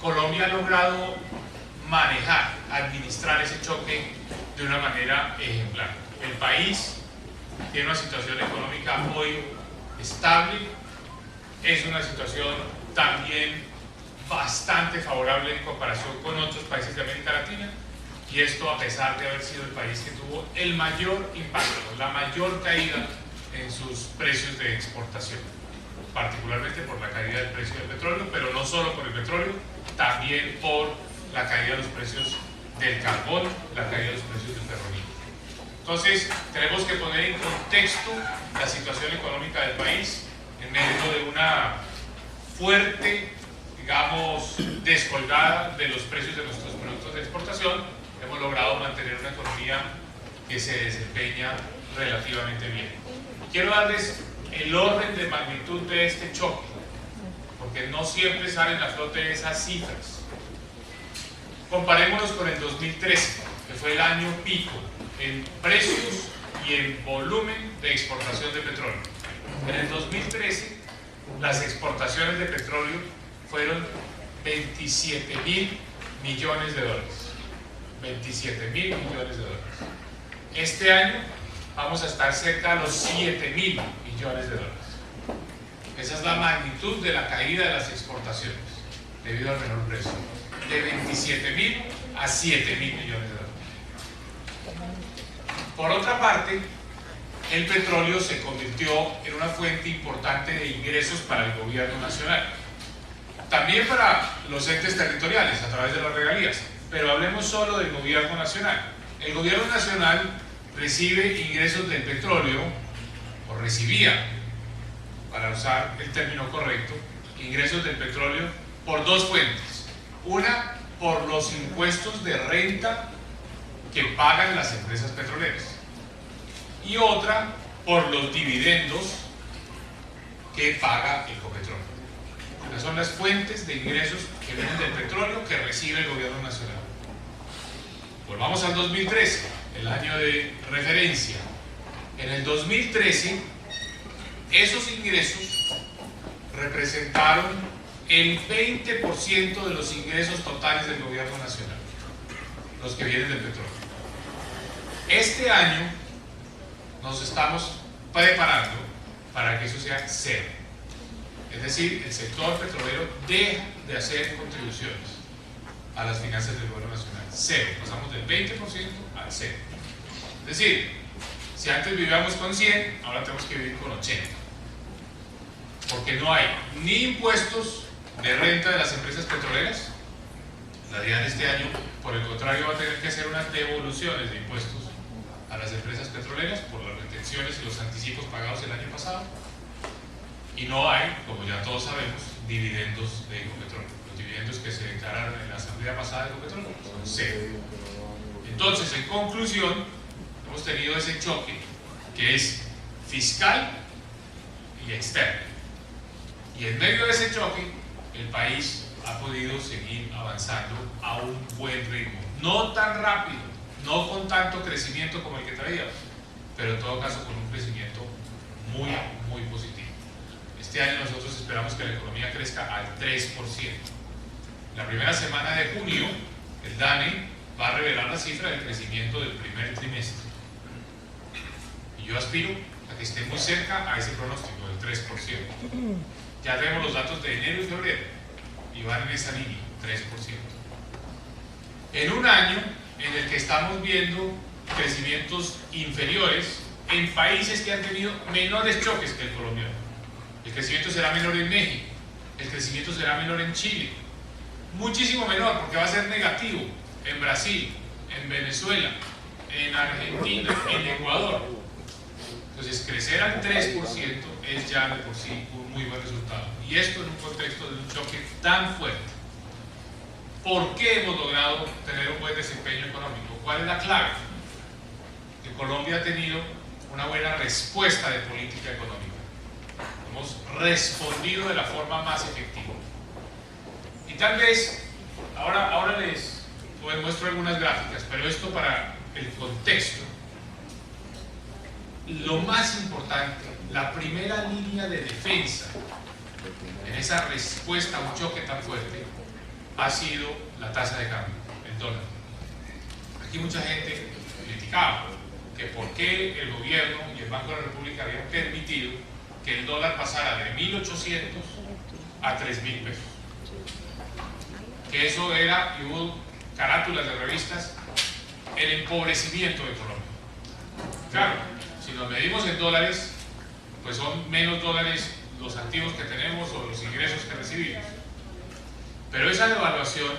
Colombia ha logrado manejar, administrar ese choque de una manera ejemplar. El país tiene una situación económica hoy estable, es una situación también bastante favorable en comparación con otros países de América Latina, y esto a pesar de haber sido el país que tuvo el mayor impacto, la mayor caída en sus precios de exportación, particularmente por la caída del precio del petróleo, pero no solo por el petróleo, también por la caída de los precios del carbón, la caída de los precios del ferroníquel. Entonces, tenemos que poner en contexto la situación económica del país en medio de una fuerte, digamos, descolgada de los precios de nuestros productos de exportación. Hemos logrado mantener una economía que se desempeña relativamente bien. Quiero darles el orden de magnitud de este choque, porque no siempre salen a flote esas cifras. Comparémonos con el 2013, que fue el año pico en precios y en volumen de exportación de petróleo. En el 2013, las exportaciones de petróleo fueron 27.000 millones de dólares. 27.000 millones de dólares. Este año vamos a estar cerca de los 7.000 millones de dólares. Esa es la magnitud de la caída de las exportaciones debido al menor precio. De 27.000 a 7.000 millones de dólares. Por otra parte, el petróleo se convirtió en una fuente importante de ingresos para el gobierno nacional. También para los entes territoriales a través de las regalías. Pero hablemos solo del gobierno nacional. El gobierno nacional recibe ingresos del petróleo, o recibía, para usar el término correcto, ingresos del petróleo por dos fuentes. Una, por los impuestos de renta que pagan las empresas petroleras. Y otra, por los dividendos que paga Ecopetrol. Esas son las fuentes de ingresos que vienen del petróleo que recibe el gobierno nacional. Volvamos al 2013, el año de referencia. En el 2013, esos ingresos representaron el 20% de los ingresos totales del gobierno nacional, los que vienen del petróleo. Este año nos estamos preparando para que eso sea cero. Es decir, el sector petrolero deja de hacer contribuciones a las finanzas del gobierno nacional. Cero. Pasamos del 20% al cero. Es decir, si antes vivíamos con 100, ahora tenemos que vivir con 80. Porque no hay ni impuestos de renta de las empresas petroleras. La DIAN este año, por el contrario, va a tener que hacer unas devoluciones de impuestos a las empresas petroleras por las retenciones y los anticipos pagados el año pasado. Y no hay, como ya todos sabemos, dividendos de Ecopetrol. Los dividendos que se declararon en la asamblea pasada de Ecopetrol son cero. Entonces, en conclusión, hemos tenido ese choque que es fiscal y externo. Y en medio de ese choque, el país ha podido seguir avanzando a un buen ritmo. No tan rápido, no con tanto crecimiento como el que traíamos, pero en todo caso con un crecimiento muy, muy positivo. Este año nosotros esperamos que la economía crezca al 3%. La primera semana de junio, el DANE va a revelar la cifra del crecimiento del primer trimestre. Y yo aspiro a que esté muy cerca a ese pronóstico del 3%. Ya tenemos los datos de enero y febrero y van en esa línea, 3%. En un año en el que estamos viendo crecimientos inferiores en países que han tenido menores choques que el colombiano. El crecimiento será menor en México, el crecimiento será menor en Chile, muchísimo menor porque va a ser negativo en Brasil, en Venezuela, en Argentina, en Ecuador. Entonces, crecer al 3% es ya de por sí un muy buen resultado. Y esto en un contexto de un choque tan fuerte. ¿Por qué hemos logrado tener un buen desempeño económico? ¿Cuál es la clave? Que Colombia ha tenido una buena respuesta de política económica. Hemos respondido de la forma más efectiva. Y tal vez, ahora les muestro algunas gráficas, pero esto para el contexto. Lo más importante, la primera línea de defensa en esa respuesta a un choque tan fuerte, ha sido la tasa de cambio, el dólar. Aquí mucha gente criticaba que por qué el gobierno y el Banco de la República habían permitido que el dólar pasara de 1.800 a 3.000 pesos. Que eso era, y hubo carátulas de revistas, el empobrecimiento de Colombia. Claro, si nos medimos en dólares, pues son menos dólares los activos que tenemos o los ingresos que recibimos. Pero esa devaluación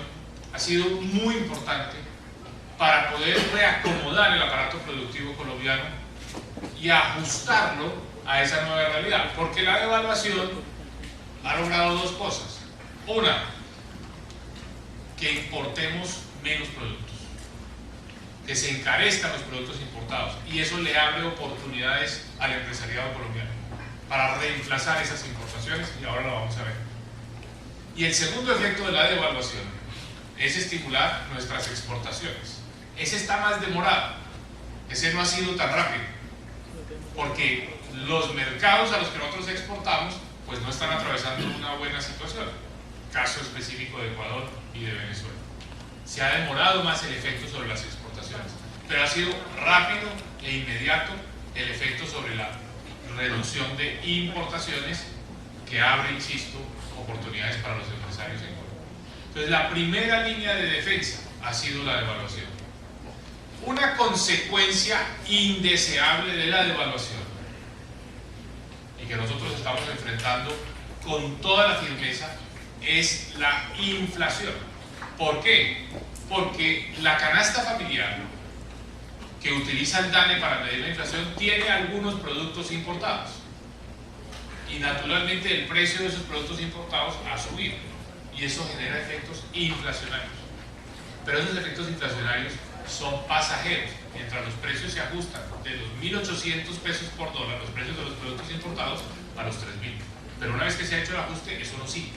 ha sido muy importante para poder reacomodar el aparato productivo colombiano y ajustarlo a esa nueva realidad, porque la devaluación ha logrado dos cosas. Una, que importemos menos productos, que se encarezcan los productos importados, y eso le abre oportunidades al empresariado colombiano para reemplazar esas importaciones, y ahora lo vamos a ver. Y el segundo efecto de la devaluación es estimular nuestras exportaciones. Ese está más demorado, ese no ha sido tan rápido, porque los mercados a los que nosotros exportamos pues no están atravesando una buena situación. Caso específico de Ecuador y de Venezuela. Se ha demorado más el efecto sobre las exportaciones, pero ha sido rápido e inmediato el efecto sobre la reducción de importaciones, que abre, insisto, oportunidades para los empresarios en Colombia. Entonces, la primera línea de defensa ha sido la devaluación. Una consecuencia indeseable de la devaluación, y que nosotros estamos enfrentando con toda la firmeza, es la inflación. ¿Por qué? Porque la canasta familiar que utiliza el DANE para medir la inflación tiene algunos productos importados, y naturalmente el precio de esos productos importados ha subido, y eso genera efectos inflacionarios. Pero esos efectos inflacionarios son pasajeros. Mientras los precios se ajustan de los 1.800 pesos por dólar, los precios de los productos importados, a los 3.000. Pero una vez que se ha hecho el ajuste, eso no sigue.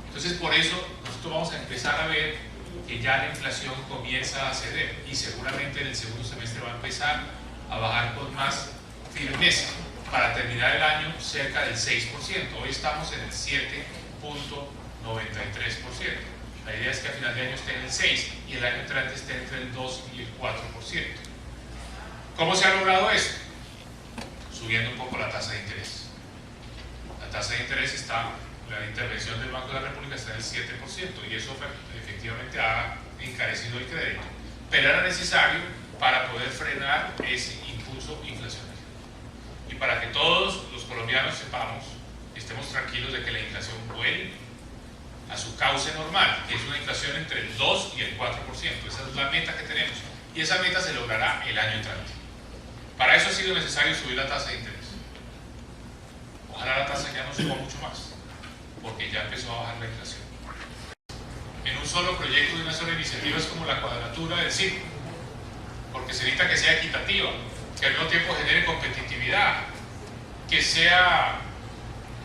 Entonces, por eso nosotros vamos a empezar a ver que ya la inflación comienza a ceder, y seguramente en el segundo semestre va a empezar a bajar con más firmeza para terminar el año cerca del 6%. Hoy estamos en el 7.93%. La idea es que a final de año esté en el 6% y el año entrante esté entre el 2 y el 4%. ¿Cómo se ha logrado eso? Subiendo un poco la tasa de interés. La tasa de interés está, la intervención del Banco de la República está en el 7%, y eso efectivamente ha encarecido el crédito. Pero era necesario para poder frenar ese impulso inflacionario. Y para que todos los colombianos sepamos, estemos tranquilos de que la inflación vuelve a su cauce normal, que es una inflación entre el 2 y el 4%. Esa es la meta que tenemos, y esa meta se logrará el año entrante. Para eso ha sido necesario subir la tasa de interés. Ojalá la tasa ya no suba mucho más, porque ya empezó a bajar la inflación. En un solo proyecto de una sola iniciativa es como la cuadratura del círculo, porque se necesita que sea equitativa, que al mismo tiempo genere competitividad, que sea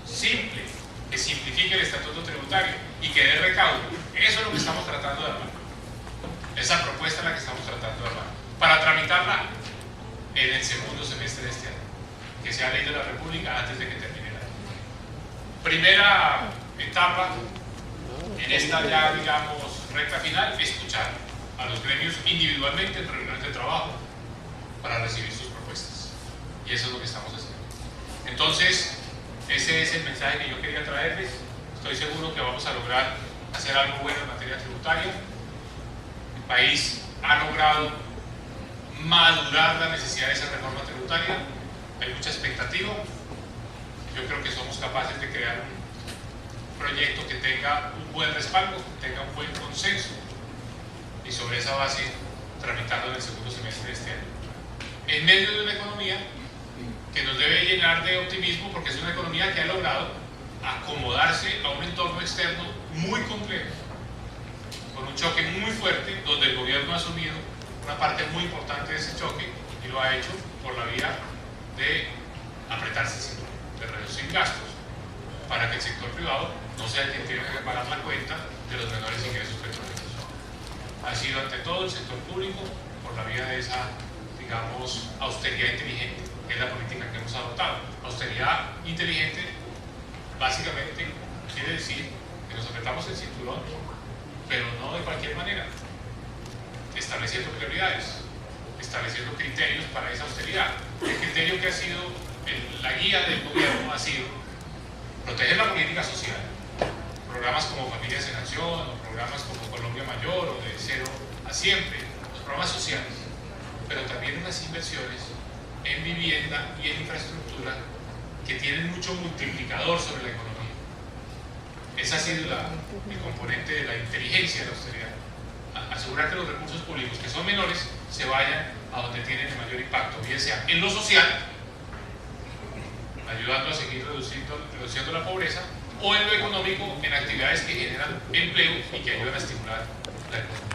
simple, que simplifique el estatuto tributario y que dé recaudo. Eso es lo que estamos tratando de armar. Esa propuesta es la que estamos tratando de armar, para tramitarla en el segundo semestre de este año, que sea ley de la República antes de que termine el año. Primera etapa en esta ya, digamos, recta final: escuchar a los gremios individualmente en reuniones de trabajo para recibir sus propuestas, y eso es lo que estamos haciendo. Entonces, ese es el mensaje que yo quería traerles. Estoy seguro que vamos a lograr hacer algo bueno en materia tributaria. El país ha logrado madurar la necesidad de esa reforma tributaria. Hay mucha expectativa. Yo creo que somos capaces de crear un proyecto que tenga un buen respaldo, que tenga un buen consenso, y sobre esa base tramitarlo en el segundo semestre de este año, en medio de una economía que nos debe llenar de optimismo, porque es una economía que ha logrado acomodarse a un entorno externo muy complejo, con un choque muy fuerte, donde el gobierno ha asumido una parte muy importante de ese choque, y lo ha hecho por la vía de apretarse el cinturón, de reducir gastos, para que el sector privado no sea el que tiene que pagar la cuenta de los menores ingresos petroleros. Ha sido ante todo el sector público, por la vía de esa, digamos, austeridad inteligente, que es la política que hemos adoptado. Austeridad inteligente básicamente quiere decir que que nos apretamos el cinturón, pero no de cualquier manera, estableciendo prioridades, estableciendo criterios para esa austeridad. El criterio que ha sido la guía del gobierno ha sido proteger la política social, programas como Familias en Acción, o programas como Colombia Mayor, o de Cero a Siempre, los programas sociales, pero también unas inversiones en vivienda y en infraestructura que tienen mucho multiplicador sobre la economía. Ese ha sido el componente de la inteligencia de la austeridad. Asegurar que los recursos públicos que son menores se vayan a donde tienen el mayor impacto, bien sea en lo social, ayudando a seguir reduciendo la pobreza, o en lo económico, en actividades que generan empleo y que ayudan a estimular la economía.